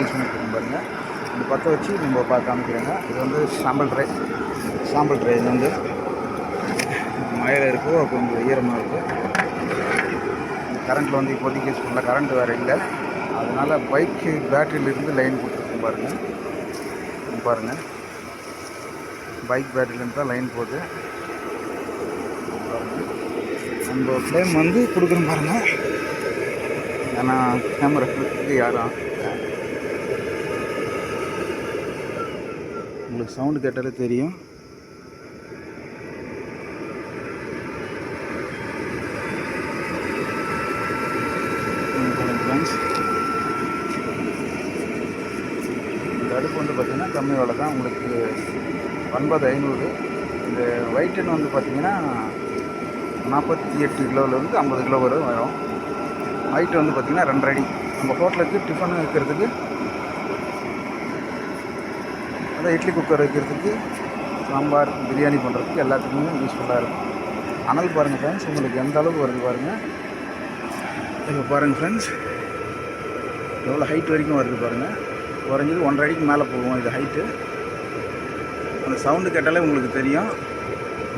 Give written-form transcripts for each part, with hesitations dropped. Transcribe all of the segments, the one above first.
Use பண்ணிட்டு பாருங்கள். இந்த பற்ற வச்சு நம்ம காமிக்கிறேங்க. இது வந்து சாம்பிள் ட்ரை இது வந்து மழையில் இருக்கோ கொஞ்சம் ஈரமாக இருக்குது. கரண்ட்டில் வந்து இப்போதைக்கு யூஸ் பண்ணல, கரண்ட் வேறு இல்லை. அதனால் பைக்கு பேட்டரியிலிருந்து லைன் கொடுத்துருக்கோம் பாருங்கள். பைக் பேட்டரியிலேருந்து தான் லைன் போகுது பாருங்கள். நம்ம ஃப்ளேம் வந்து கொடுக்குறோம் பாருங்கள். ஏன்னா கேமரா யாரும் உங்களுக்கு சவுண்டு கேட்டாலே தெரியும். ஃப்ரெண்ட்ஸ், இந்த அடுப்பு வந்து பார்த்திங்கன்னா கம்மி விலை தான், உங்களுக்கு 9500. இந்த வெயிட்டுன்னு வந்து பார்த்திங்கன்னா 48 கிலோவிலேருந்து 50 கிலோ வரும். ஹைட்டு வந்து பார்த்திங்கன்னா 2 அடி. நம்ம ஹோட்டலுக்கு டிஃபன் வைக்கிறதுக்கு, அதான் இட்லி குக்கர் வைக்கிறதுக்கு, சாம்பார் பிரியாணி பண்ணுறதுக்கு எல்லாத்துக்குமே யூஸ்ஃபுல்லாக இருக்கும். அனல் பாருங்கள் ஃப்ரெண்ட்ஸ், உங்களுக்கு எந்த அளவுக்கு வருது பாருங்கள். இப்போ பாருங்கள் ஃப்ரெண்ட்ஸ், எவ்வளோ ஹைட் வரைக்கும் வருது பாருங்கள். குறைஞ்சது 1.5 அடிக்கு மேலே போகும் இது ஹைட்டு. அந்த சவுண்டு கேட்டாலே உங்களுக்கு தெரியும்,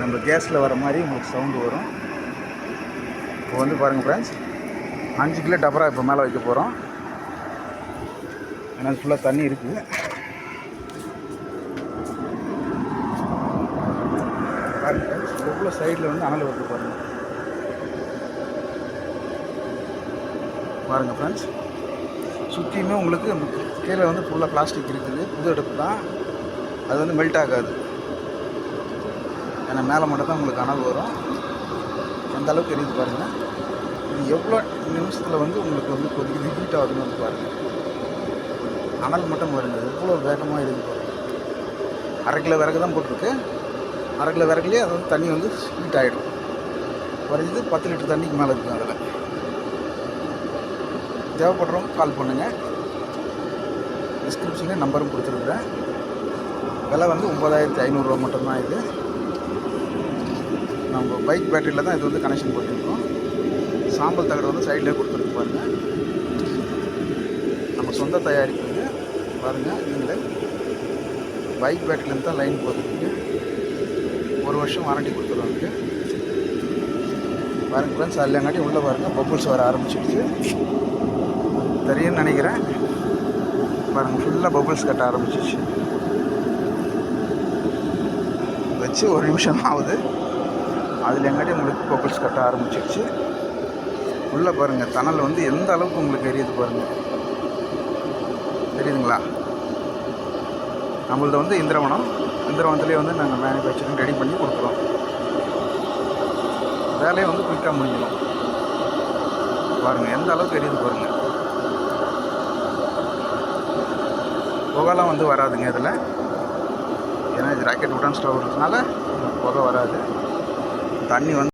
நம்ம கேஸில் வர மாதிரி உங்களுக்கு சவுண்டு வரும். இப்போ வந்து பாருங்கள் ஃப்ரெண்ட்ஸ், 5 கிலோ டபரா இப்போ மேலே வைக்க போகிறோம். ஏன்னா ஃபுல்லாக தண்ணி இருக்குது. பாருங்கள் ஃப்ரெண்ட்ஸ், எவ்வளோ சைடில் வந்து அனல் வருது பாருங்கள் ஃப்ரெண்ட்ஸ். சுற்றியுமே உங்களுக்கு கீழே வந்து ஃபுல்லாக பிளாஸ்டிக் இருக்குது. புது அடுப்பு தான், அது வந்து மெல்ட் ஆகாது. ஏன்னா மேலே மட்டும் தான் உங்களுக்கு அனல் வரும். எந்த அளவுக்கு எரியுது பாருங்கள். இது எவ்வளோ நிமிஷத்தில் வந்து உங்களுக்கு வந்து கொதிக்குது, ஹீட் ஆகுதுன்னு வந்து பாருங்கள். அனல் மட்டும் பாருங்கள், எவ்வளோ வேகமாக எரியுது பாருங்கள். 1/2 கிலோ விறகு தான் போட்டிருக்கு. 1/2 கிலோ விறகுலேயே அது வந்து தண்ணி வந்து ஹீட் ஆகிடும். குறைஞ்சது 10 லிட்டர் தண்ணிக்கு மேலே இருக்குது. அதில் தேவைப்படுறவங்க கால் பண்ணுங்கள். டிஸ்கிரிப்ஷனில் நம்பரும் கொடுத்துருக்குறேன். விலை வந்து 9500 மட்டும்தான். இது நம்ம பைக் பேட்டரியில் தான் இது வந்து கனெக்ஷன் போட்டுருக்கோம். சாம்பல் தகடு வந்து சைட்லேயே கொடுத்துருக்கு பாருங்கள். நம்ம சொந்த தயாரிப்புங்க பாருங்கள். நீங்களே பைக் பேட்டரியிலேருந்து தான் லைன் போட்டுருக்கு. 1 வருஷம் வாரண்டி கொடுத்துருவாங்க பாருங்கள் ஃப்ரெண்ட்ஸ். அதுலங்காட்டி உள்ளே பாருங்கள் பபுள்ஸ் வர ஆரம்பிச்சிடுச்சு. தெரியும்னு நினைக்கிறேன். பாருங்கள், ஃபுல்லாக பபுள்ஸ் கட்ட ஆரம்பிச்சிச்சு. வச்சு 1 நிமிஷம் ஆகுது. அதில் எங்காட்டி உங்களுக்கு பபுள்ஸ் கட்ட ஆரம்பிச்சிடுச்சு. உள்ளே பாருங்கள் தணல் வந்து எந்த அளவுக்கு உங்களுக்கு எரியுது பாருங்கள். தெரியுதுங்களா? நம்மள்து வந்து இந்திரவனத்துலேயே வந்து நாங்கள் மேனுஃபேக்சரிங் ரெடி பண்ணி கொடுக்குறோம். வேலையை வந்து குயிக்காக முடிஞ்சிடும். பாருங்கள் எந்த அளவுக்கு எரியுது பாருங்கள். புகைலாம் வந்து வராதுங்க இதில். ஏன்னா இது ராக்கெட் உடன் ஸ்டவ் இருக்கிறதுனால புகை வராது. தண்ணி வந்து